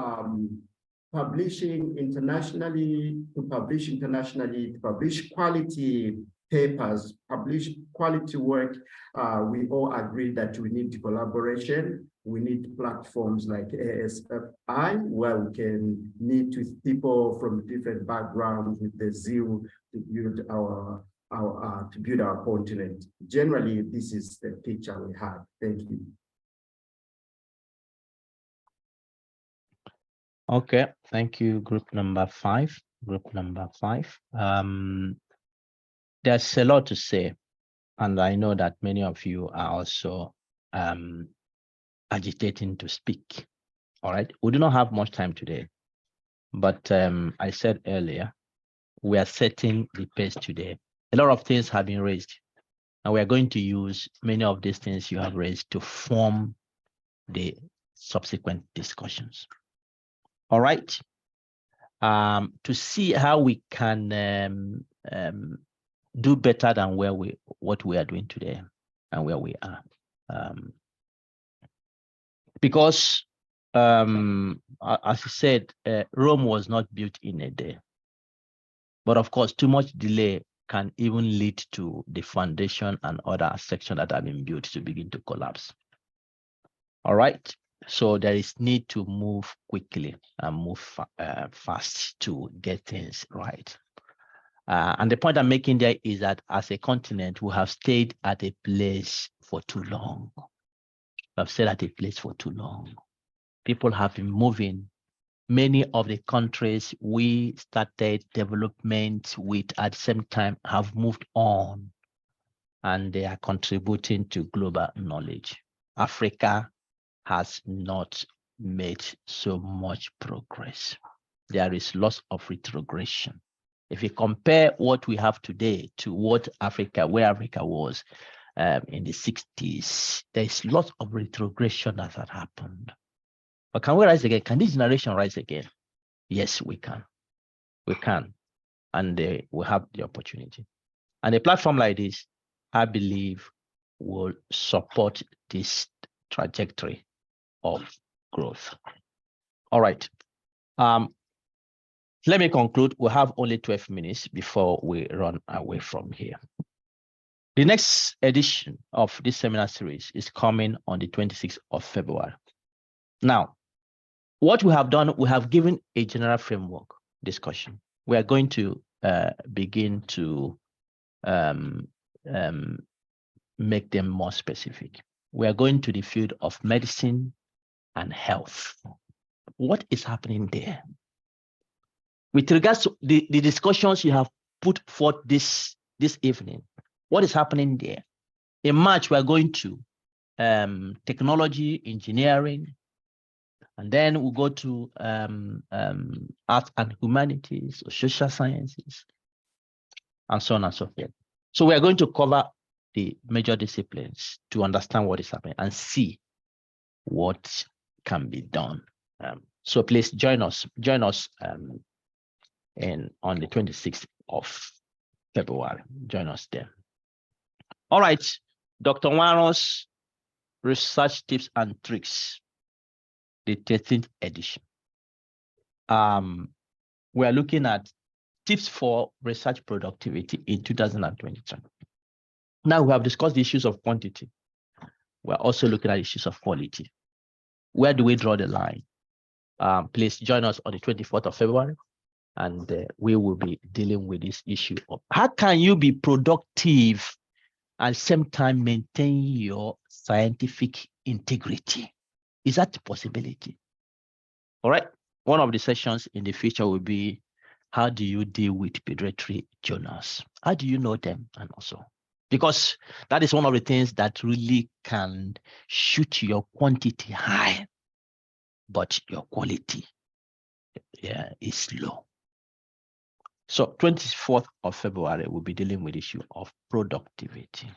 publishing internationally, to publish quality papers, publish quality work. We all agree that we need collaboration. We need platforms like ASFI, where we can meet with people from different backgrounds with the zeal to build our continent. Generally, this is the picture we have. Thank you. Okay, thank you, group number 5. There's a lot to say, and I know that many of you are also agitating to speak. All right, we do not have much time today, but I said earlier, we are setting the pace today. A lot of things have been raised, and we are going to use many of these things you have raised to form the subsequent discussions. All right, to see how we can do better than what we are doing today and where we are, because as you said, Rome was not built in a day, but of course, too much delay can even lead to the foundation and other sections that have been built to begin to collapse. All right. So there is need to move quickly and move fast to get things right. And the point I'm making there is that as a continent, we have stayed at a place for too long. We have stayed at a place for too long. People have been moving. Many of the countries we started development with at the same time have moved on, and they are contributing to global knowledge. Africa has not made so much progress. There is lots of retrogression. If you compare what we have today to where Africa was in the 60s, there is lots of retrogression that had happened. But can we rise again? Can this generation rise again? Yes, we can. We can. And we have the opportunity. And a platform like this, I believe, will support this trajectory of growth. All right. Let me conclude. We have only 12 minutes before we run away from here. The next edition of this seminar series is coming on the 26th of February. Now, what we have done, we have given a general framework discussion. We are going to begin to make them more specific. We are going to the field of medicine and health. What is happening there? With regards to the discussions you have put forth this evening, what is happening there? In March, we are going to technology, engineering, and then we'll go to art and humanities, or social sciences, and so on and so forth. So we are going to cover the major disciplines to understand what is happening and see what can be done. So please join us on the 26th of February. Join us there. All right, Dr. Waro's Research Tips and Tricks, the 13th edition. We are looking at tips for research productivity in 2023. Now we have discussed the issues of quantity. We're also looking at issues of quality. Where do we draw the line? Please join us on the 24th of February, and we will be dealing with this issue of how can you be productive and same time maintain your scientific integrity? Is that a possibility? All right. One of the sessions in the future will be, how do you deal with pediatric journals? How do you know them? And also, because that is one of the things that really can shoot your quantity high, but your quality is low. So 24th of February, we'll be dealing with the issue of productivity.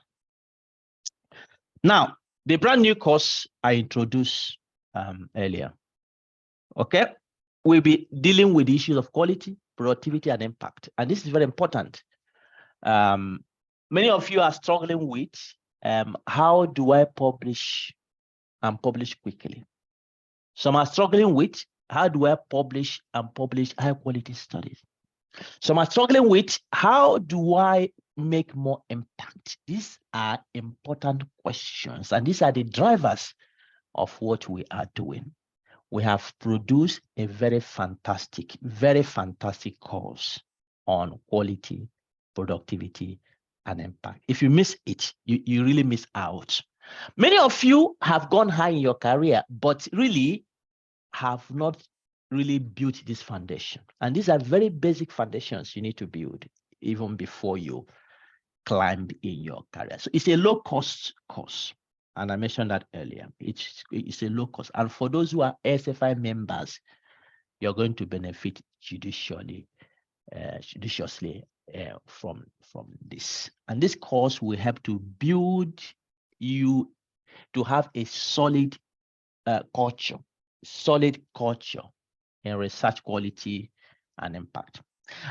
Now, The brand new course I introduced earlier. Okay, we'll be dealing with the issues of quality, productivity, and impact. And this is very important. Many of you are struggling with how do I publish and publish quickly? Some are struggling with how do I publish and publish high quality studies? Some are struggling with how do I make more impact? These are important questions, and these are the drivers of what we are doing. We have produced a very fantastic course on quality, productivity, and impact. If you miss it, you really miss out. Many of you have gone high in your career, but really have not really built this foundation. And these are very basic foundations you need to build even before you climb in your career. So it's a low-cost course. And I mentioned that earlier. It's a low cost. And for those who are SFI members, you're going to benefit judiciously from this. And this course will help to build you to have a solid culture in research quality and impact.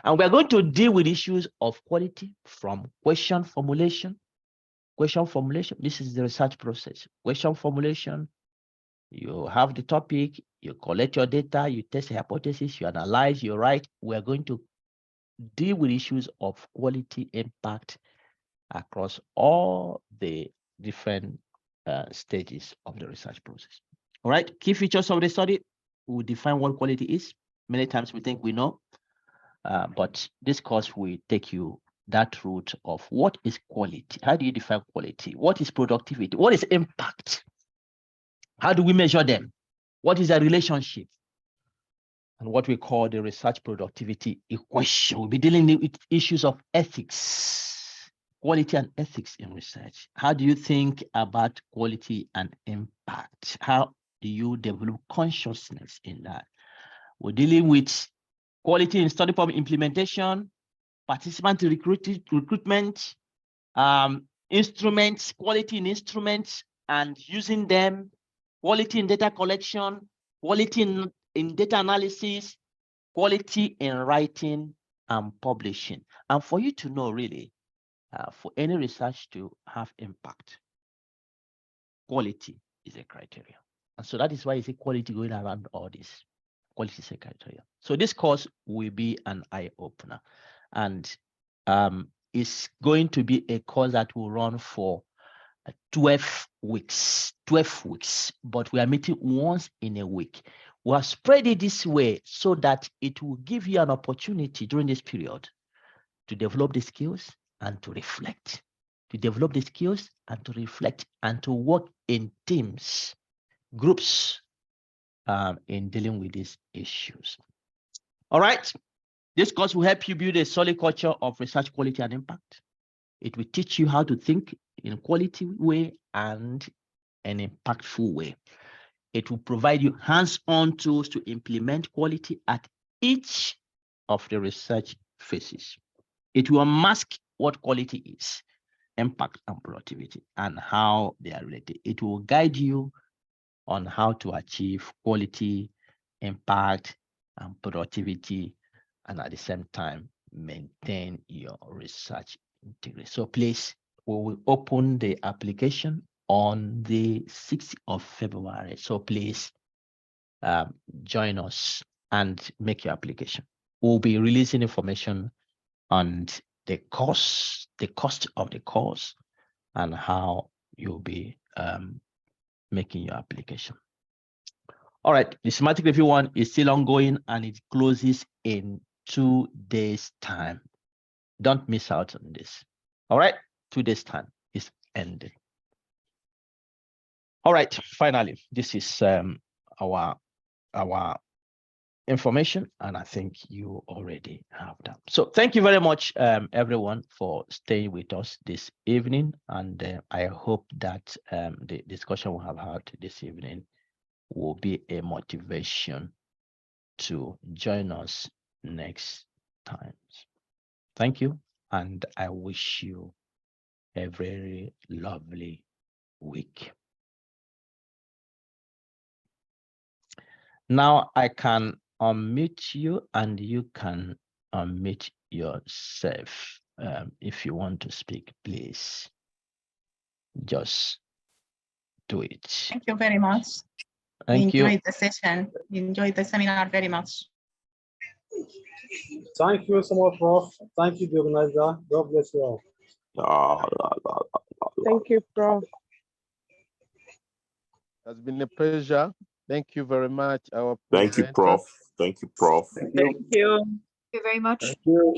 And we're going to deal with issues of quality from question formulation. This is the research process. Question formulation, you have the topic, you collect your data, you test a hypothesis, you analyze, you write. We're going to deal with issues of quality impact across all the different stages of the research process. All right, key features of the study, we'll define what quality is. Many times we think we know, but this course will take you that route of what is quality. How do you define quality? What is productivity? What is impact? How do we measure them? What is a relationship? And what we call the research productivity equation. We'll be dealing with issues of ethics, quality and ethics in research. How do you think about quality and impact? How do you develop consciousness in that? We're dealing with quality in study problem implementation, participant recruitment, instruments, quality in instruments and using them, quality in data collection, quality in data analysis, quality in writing and publishing. And for you to know really, for any research to have impact, quality is a criteria. And so that is why you see quality going around all this. Quality is a criteria. So this course will be an eye-opener. And it's going to be a course that will run for 12 weeks, but we are meeting once in a week. We are spread it this way so that it will give you an opportunity during this period to develop the skills and to reflect, and to work in teams, groups in dealing with these issues. All right. This course will help you build a solid culture of research quality and impact. It will teach you how to think in a quality way and an impactful way. It will provide you hands-on tools to implement quality at each of the research phases. It will unmask what quality is, impact and productivity, and how they are related. It will guide you on how to achieve quality, impact, and productivity, and at the same time, maintain your research integrity. So please, we will open the application on the 6th of February. So please join us and make your application. We'll be releasing information on the cost of the course and how you'll be making your application. All right, the systematic review one is still ongoing and it closes in 2 days' time. Don't miss out on this. All right, 2 days' time is ending. All right, finally, this is our information, and I think you already have that. So thank you very much, everyone, for staying with us this evening, and I hope that the discussion we have had this evening will be a motivation to join us next time. Thank you, and I wish you a very lovely week. Now I can unmute you and you can unmute yourself. If you want to speak, please just do it. Thank you very much. Thank you. Enjoyed the session. Enjoyed the seminar very much. Thank you so much, Prof. Thank you, the organizer. God bless you all. Thank you, Prof. It's been a pleasure. Thank you very much, our Thank you, presenter. Prof. Thank you, Prof. Thank you. Thank you very much. Thank you.